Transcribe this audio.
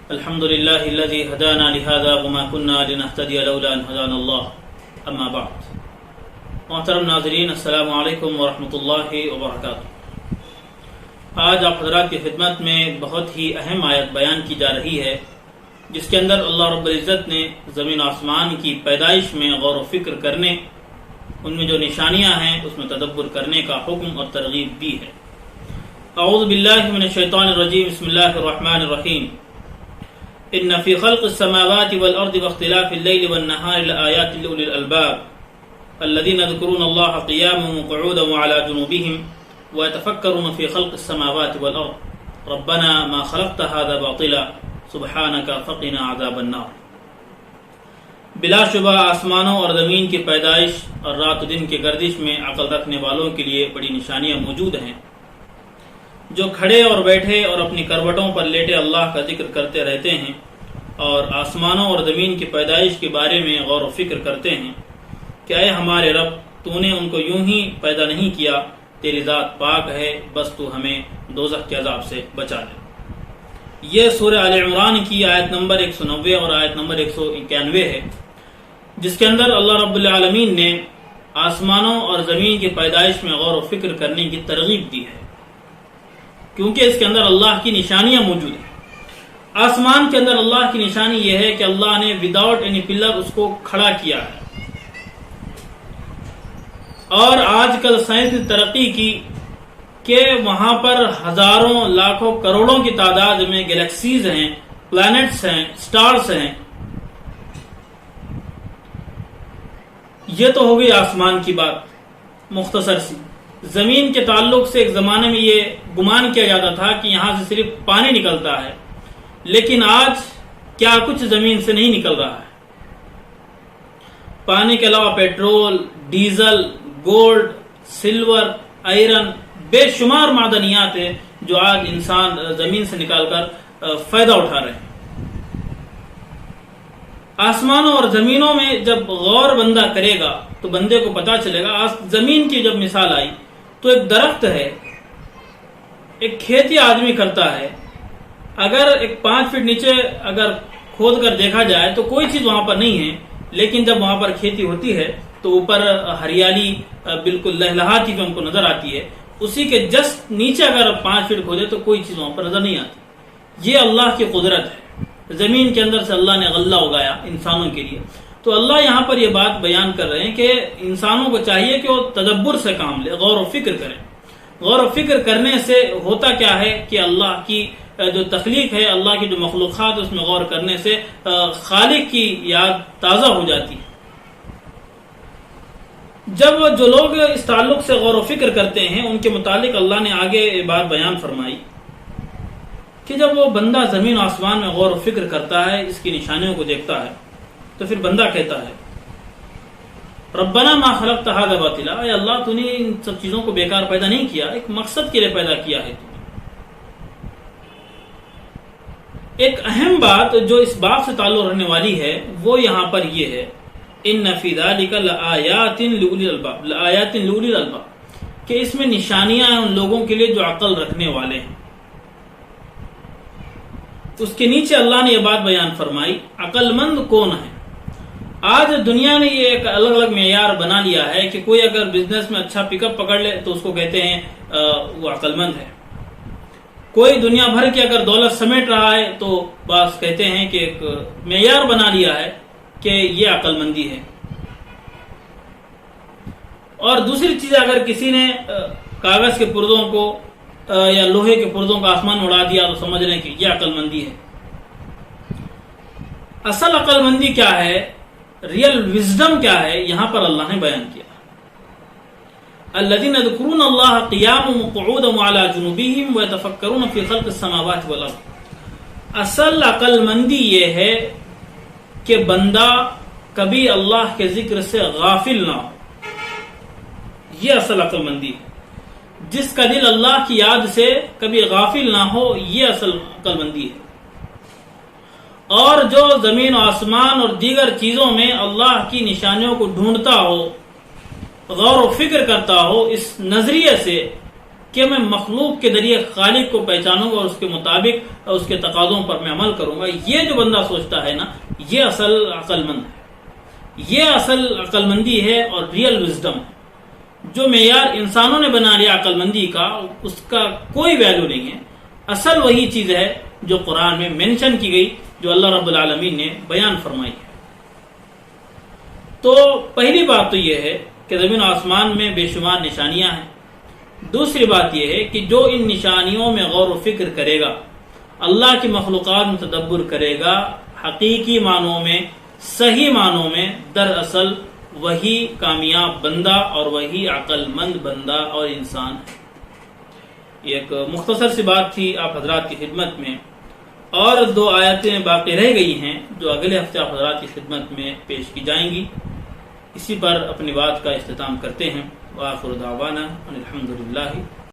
الحمد لله الذي هدانا لهذا وما كنا لنهتدي لولا ان هدانا الله اما بعد. محترم ناظرین، السلام علیکم ورحمۃ اللہ وبرکاتہ. آج آپ حضرات کی خدمت میں بہت ہی اہم آیت بیان کی جا رہی ہے، جس کے اندر اللہ رب العزت نے زمین و آسمان کی پیدائش میں غور و فکر کرنے، ان میں جو نشانیاں ہیں اس میں تدبر کرنے کا حکم اور ترغیب دی ہے. اعوذ باللہ من الشیطان الرجیم، بسم اللہ الرحمن الرحیم. ان فی خلق السماوات والارض واختلاف اللیل والنہار لآیات لأولی الالباب الذین یذکرون اللہ قیاما وقعودا وعلی جنوبہم ویتفکرون فی خلق السماوات والارض ربنا ما خلقت هذا باطلا سبحانک فقنا عذاب النار. بلا شبہ آسمانوں اور زمین کی پیدائش اور رات و دن کی گردش میں عقل رکھنے والوں کے لیے بڑی نشانیاں موجود ہیں. جو کھڑے اور بیٹھے اور اپنی کروٹوں پر لیٹے اللہ کا ذکر کرتے رہتے ہیں اور آسمانوں اور زمین کی پیدائش کے بارے میں غور و فکر کرتے ہیں کہ اے ہمارے رب، تو نے ان کو یوں ہی پیدا نہیں کیا، تیری ذات پاک ہے، بس تو ہمیں دوزخ کے عذاب سے بچا لے. یہ سورہ آل عمران کی آیت نمبر 190 اور آیت نمبر 191 ہے، جس کے اندر اللہ رب العالمین نے آسمانوں اور زمین کی پیدائش میں غور و فکر کرنے کی ترغیب دی ہے، کیونکہ اس کے اندر اللہ کی نشانیاں موجود ہیں. آسمان کے اندر اللہ کی نشانی یہ ہے کہ اللہ نے وداؤٹ اینی پلر اس کو کھڑا کیا ہے. اور آج کل سائنس نے ترقی کی کہ وہاں پر ہزاروں لاکھوں کروڑوں کی تعداد میں گلیکسیز ہیں، پلانٹس ہیں، سٹارز ہیں. یہ تو ہو گئی آسمان کی بات مختصر سی. زمین کے تعلق سے ایک زمانے میں یہ گمان کیا جاتا تھا کہ یہاں سے صرف پانی نکلتا ہے، لیکن آج کیا کچھ زمین سے نہیں نکل رہا ہے. پانی کے علاوہ petrol, diesel, gold, silver, iron, بے شمار معدنیات ہیں جو آج انسان زمین سے نکال کر فائدہ اٹھا رہے ہیں. آسمانوں اور زمینوں میں جب غور بندہ کرے گا تو بندے کو پتا چلے گا. زمین کی جب مثال آئی تو ایک درخت ہے، ایک کھیتی آدمی کرتا ہے. اگر ایک 5 فٹ نیچے اگر کھود کر دیکھا جائے تو کوئی چیز وہاں پر نہیں ہے، لیکن جب وہاں پر کھیتی ہوتی ہے تو اوپر ہریالی بالکل لہلہاتی جو ہم کو نظر آتی ہے. اسی کے جسٹ نیچے اگر 5 فٹ کھودے تو کوئی چیز وہاں پر نظر نہیں آتی. یہ اللہ کی قدرت ہے. زمین کے اندر سے اللہ نے غلہ اگایا انسانوں کے لیے. تو اللہ یہاں پر یہ بات بیان کر رہے ہیں کہ انسانوں کو چاہیے کہ وہ تدبر سے کام لے، غور و فکر کریں. غور و فکر کرنے سے ہوتا کیا ہے کہ اللہ کی جو تخلیق ہے، اللہ کی جو مخلوقات، اس میں غور کرنے سے خالق کی یاد تازہ ہو جاتی ہے. جب جو لوگ اس تعلق سے غور و فکر کرتے ہیں ان کے متعلق اللہ نے آگے یہ بات بیان فرمائی کہ جب وہ بندہ زمین و آسمان میں غور و فکر کرتا ہے، اس کی نشانیوں کو دیکھتا ہے، تو پھر بندہ کہتا ہے ربنا ما خلقت هذا باطلا، اے اللہ تو نے ان سب چیزوں کو بیکار پیدا نہیں کیا، ایک مقصد کے لیے پیدا کیا ہے. تو ایک اہم بات جو اس باب سے تعلق رہنے والی ہے وہ یہاں پر یہ ہے، ان فی ذلک لآیات لأولی الالباب، لآیات لأولی الالباب، کہ اس میں نشانیاں ہیں ان لوگوں کے لیے جو عقل رکھنے والے ہیں. اس کے نیچے اللہ نے یہ بات بیان فرمائی عقل مند کون ہے. آج دنیا نے یہ ایک الگ الگ معیار بنا لیا ہے کہ کوئی اگر بزنس میں اچھا پک اپ پکڑ لے تو اس کو کہتے ہیں وہ عقل مند ہے. کوئی دنیا بھر کی اگر دولت سمیٹ رہا ہے تو بس کہتے ہیں کہ ایک معیار بنا لیا ہے کہ یہ عقل مندی ہے. اور دوسری چیز، اگر کسی نے کاغذ کے پرزوں کو یا لوہے کے پرزوں کو آسمان میں اڑا دیا تو سمجھ لیں کہ یہ عقل مندی ہے. اصل عقل مندی کیا ہے، ریئل وزڈم کیا ہے، یہاں پر اللہ نے بیان کیا. الذین یذکرون اللہ قیاما وقعودا وعلی جنوبہم ویتفکرون فی خلق السماوات والارض. اصل عقل مندی یہ ہے کہ بندہ کبھی اللہ کے ذکر سے غافل نہ ہو. یہ اصل عقل مندی ہے. جس کا دل اللہ کی یاد سے کبھی غافل نہ ہو، یہ اصل عقل مندی ہے. اور جو زمین و آسمان اور دیگر چیزوں میں اللہ کی نشانیوں کو ڈھونڈتا ہو، غور و فکر کرتا ہو اس نظریے سے کہ میں مخلوق کے ذریعے خالق کو پہچانوں گا اور اس کے مطابق اور اس کے تقاضوں پر میں عمل کروں گا، یہ جو بندہ سوچتا ہے نا، یہ اصل عقل مند ہے، یہ اصل عقل مندی ہے اور ریئل وزڈم ہے۔ جو معیار انسانوں نے بنا لیا عقل مندی کا، اس کا کوئی ویلیو نہیں ہے۔ اصل وہی چیز ہے جو قرآن میں مینشن کی گئی، جو اللہ رب العالمین نے بیان فرمائی ہے۔ تو پہلی بات تو یہ ہے کہ زمین و آسمان میں بے شمار نشانیاں ہیں۔ دوسری بات یہ ہے کہ جو ان نشانیوں میں غور و فکر کرے گا، اللہ کی مخلوقات میں تدبر کرے گا، حقیقی معنوں میں، صحیح معنوں میں دراصل وہی کامیاب بندہ اور وہی عقل مند بندہ اور انسان ہے۔ یہ ایک مختصر سی بات تھی آپ حضرات کی خدمت میں، اور 2 آیتیں باقی رہ گئی ہیں جو اگلے ہفتے آپ حضرات کی خدمت میں پیش کی جائیں گی۔ اسی پر اپنی بات کا اختتام کرتے ہیں۔ وآخر دعوانا ان الحمد للہ